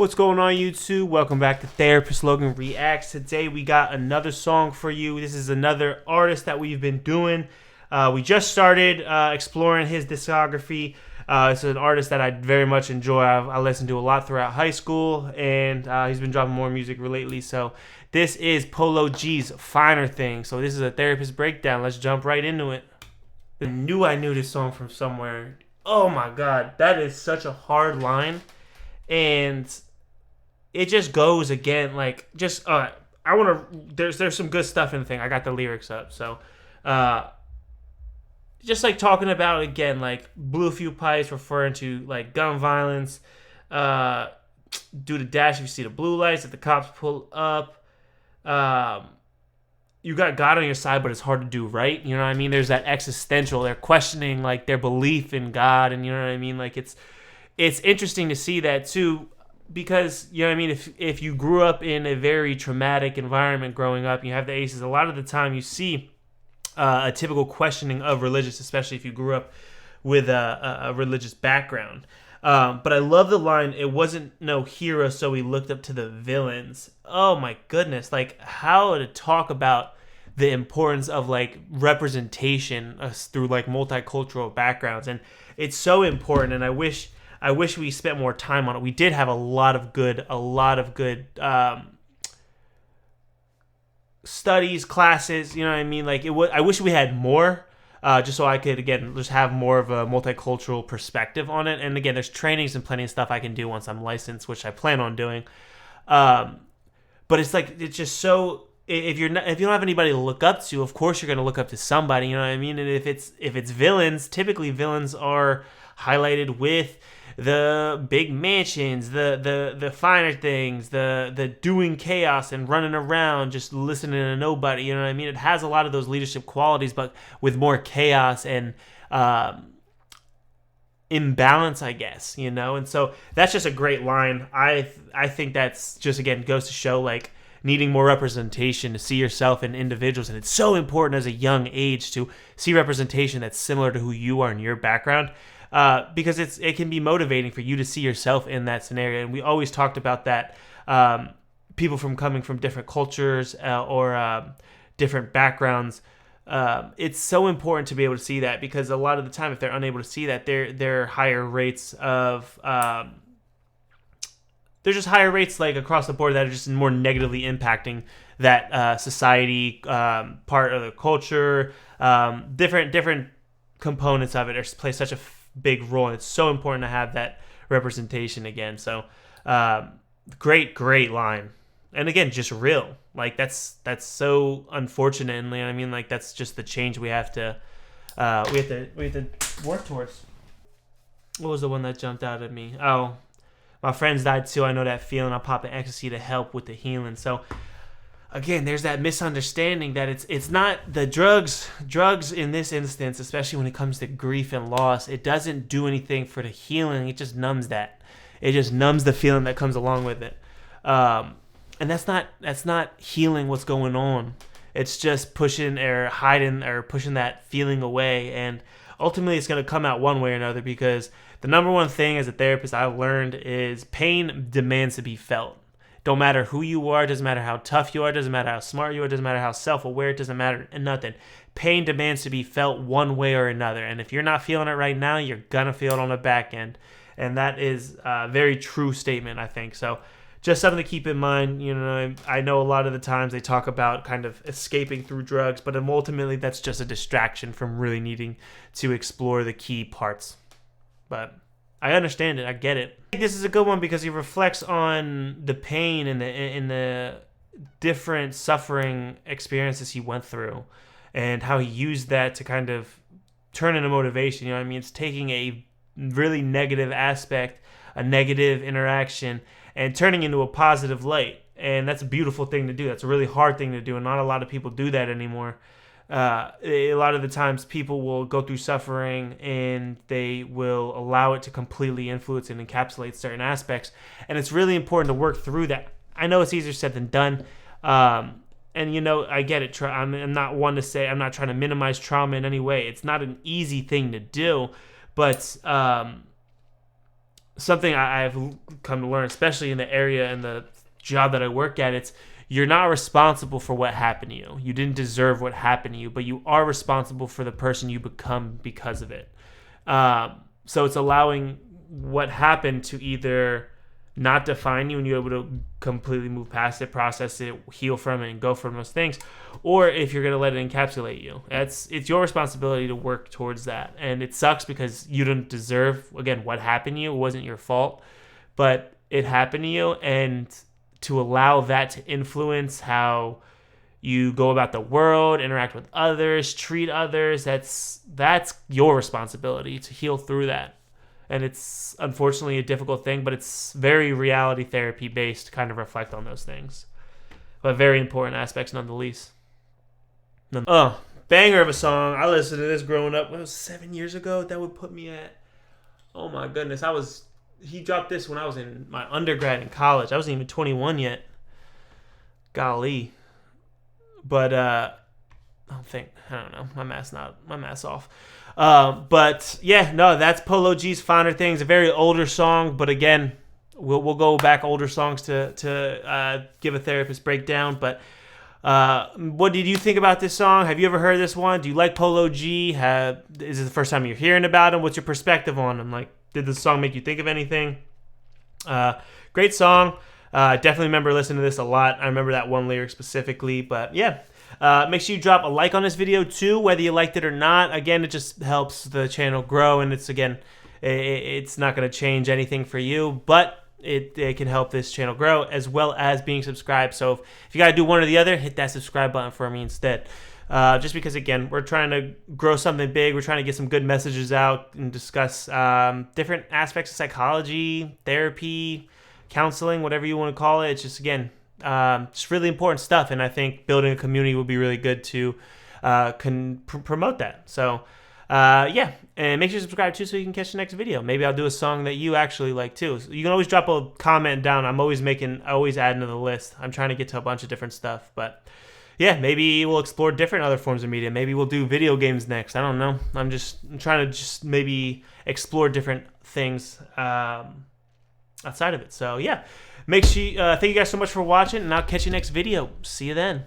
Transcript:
What's going on, YouTube? Welcome back to Therapist Logan Reacts. Today we got another song for you. This is another artist that we've been doing. We just started exploring his discography. It's an artist that I very much enjoy. I listened to a lot throughout high school, and he's been dropping more music lately. So this is Polo G's Finer Thing. So this is a therapist breakdown. Let's jump right into it. I knew this song from somewhere. Oh my God, that is such a hard line. And it just goes again, like, just, I want to, there's some good stuff in the thing. I got the lyrics up. So, just like talking about, again, like, blew a few pipes, referring to, like, gun violence, do the dash if you see the blue lights, if the cops pull up, you got God on your side, but it's hard to do right. You know what I mean? There's that existential, they're questioning, like, their belief in God, and you know what I mean? Like, it's interesting to see that, too, because, you know what I mean, if you grew up in a very traumatic environment growing up, you have the aces, a lot of the time you see a typical questioning of religious, especially if you grew up with a religious background. But I love the line, it wasn't no hero, so he looked up to the villains. Oh my goodness, like, how to talk about the importance of, like, representation through, like, multicultural backgrounds. And it's so important, and I wish we spent more time on it. We did have a lot of good studies, classes, you know what I mean? Like, I wish we had more, just so I could, again, just have more of a multicultural perspective on it. And again, there's trainings and plenty of stuff I can do once I'm licensed, which I plan on doing. But it's like, it's just so, if you don't have anybody to look up to, of course you're going to look up to somebody, you know what I mean? And if it's villains, typically villains are highlighted with the big mansions, the finer things, the doing chaos and running around, just listening to nobody. You know what I mean? It has a lot of those leadership qualities, but with more chaos and imbalance, I guess. You know, and so that's just a great line. I think that's just, again, goes to show, like, needing more representation to see yourself in individuals, and it's so important as a young age to see representation that's similar to who you are in your background. Because it can be motivating for you to see yourself in that scenario. And we always talked about that, people coming from different cultures or different backgrounds. It's so important to be able to see that, because a lot of the time, if they're unable to see that, there are higher rates of there's just higher rates, like, across the board, that are just more negatively impacting that society, part of the culture, different components of it play such a big role, and it's so important to have that representation again. So great line, and again, just real. Like, that's so unfortunate, and, you know what I mean, like, that's just the change we have to work towards. What was the one that jumped out at me? Oh, my friends died too, I know that feeling, I'll pop an ecstasy to help with the healing. So again, there's that misunderstanding that it's not the drugs in this instance, especially when it comes to grief and loss. It doesn't do anything for the healing. It just numbs that. It just numbs the feeling that comes along with it. And that's not healing what's going on. It's just pushing or hiding or pushing that feeling away. And ultimately, it's going to come out one way or another, because the number one thing as a therapist I've learned is pain demands to be felt. Don't matter who you are, doesn't matter how tough you are, doesn't matter how smart you are, doesn't matter how self-aware, it doesn't matter nothing. Pain demands to be felt one way or another. And if you're not feeling it right now, you're going to feel it on the back end. And that is a very true statement, I think. So just something to keep in mind. You know, I know a lot of the times they talk about kind of escaping through drugs, but ultimately that's just a distraction from really needing to explore the key parts. But I understand it. I get it. This is a good one because he reflects on the pain and the different suffering experiences he went through, and how he used that to kind of turn into motivation. You know what I mean? It's taking a really negative aspect, a negative interaction, and turning into a positive light. And that's a beautiful thing to do. That's a really hard thing to do, and not a lot of people do that anymore. A lot of the times people will go through suffering and they will allow it to completely influence and encapsulate certain aspects. And it's really important to work through that. I know it's easier said than done. And, you know, I get it. I'm not one to say, I'm not trying to minimize trauma in any way. It's not an easy thing to do. But something I've come to learn, especially in the area and the job that I work at. It's you're not responsible for what happened to you. You didn't deserve what happened to you, but you are responsible for the person you become because of it. So it's allowing what happened to either not define you and you're able to completely move past it, process it, heal from it, and go from those things, or if you're going to let it encapsulate you. It's your responsibility to work towards that. And it sucks because you didn't deserve, again, what happened to you. It wasn't your fault, but it happened to you. And to allow that to influence how you go about the world, interact with others, treat others, that's your responsibility to heal through that. And it's unfortunately a difficult thing, but it's very reality therapy based to kind of reflect on those things. But very important aspects nonetheless. Oh, banger of a song. I listened to this growing up. It was 7 years ago. That would put me at, oh my goodness. He dropped this when I was in my undergrad in college. I wasn't even 21 yet. Golly. But I don't know. My math's off. But yeah, no, that's Polo G's Finer Things. A very older song, but again, we'll go back older songs to give a therapist breakdown. But what did you think about this song? Have you ever heard this one? Do you like Polo G? Is it the first time you're hearing about him? What's your perspective on him? Like, did this song make you think of anything? Great song. Definitely remember listening to this a lot. I remember that one lyric specifically, but yeah. Make sure you drop a like on this video too, whether you liked it or not. Again, it just helps the channel grow, and it's not going to change anything for you, but it can help this channel grow, as well as being subscribed. So if you got to do one or the other, hit that subscribe button for me instead. Just because, again, we're trying to grow something big. We're trying to get some good messages out and discuss different aspects of psychology, therapy, counseling, whatever you want to call it. It's just, again, just really important stuff, and I think building a community will be really good to promote that. So yeah, and make sure you subscribe too so you can catch the next video. Maybe I'll do a song that you actually like too. So you can always drop a comment down. I'm always adding to the list. I'm trying to get to a bunch of different stuff, but yeah, maybe we'll explore different other forms of media. Maybe we'll do video games next. I don't know. I'm trying to just maybe explore different things outside of it. So yeah. Make sure thank you guys so much for watching, and I'll catch you next video. See you then.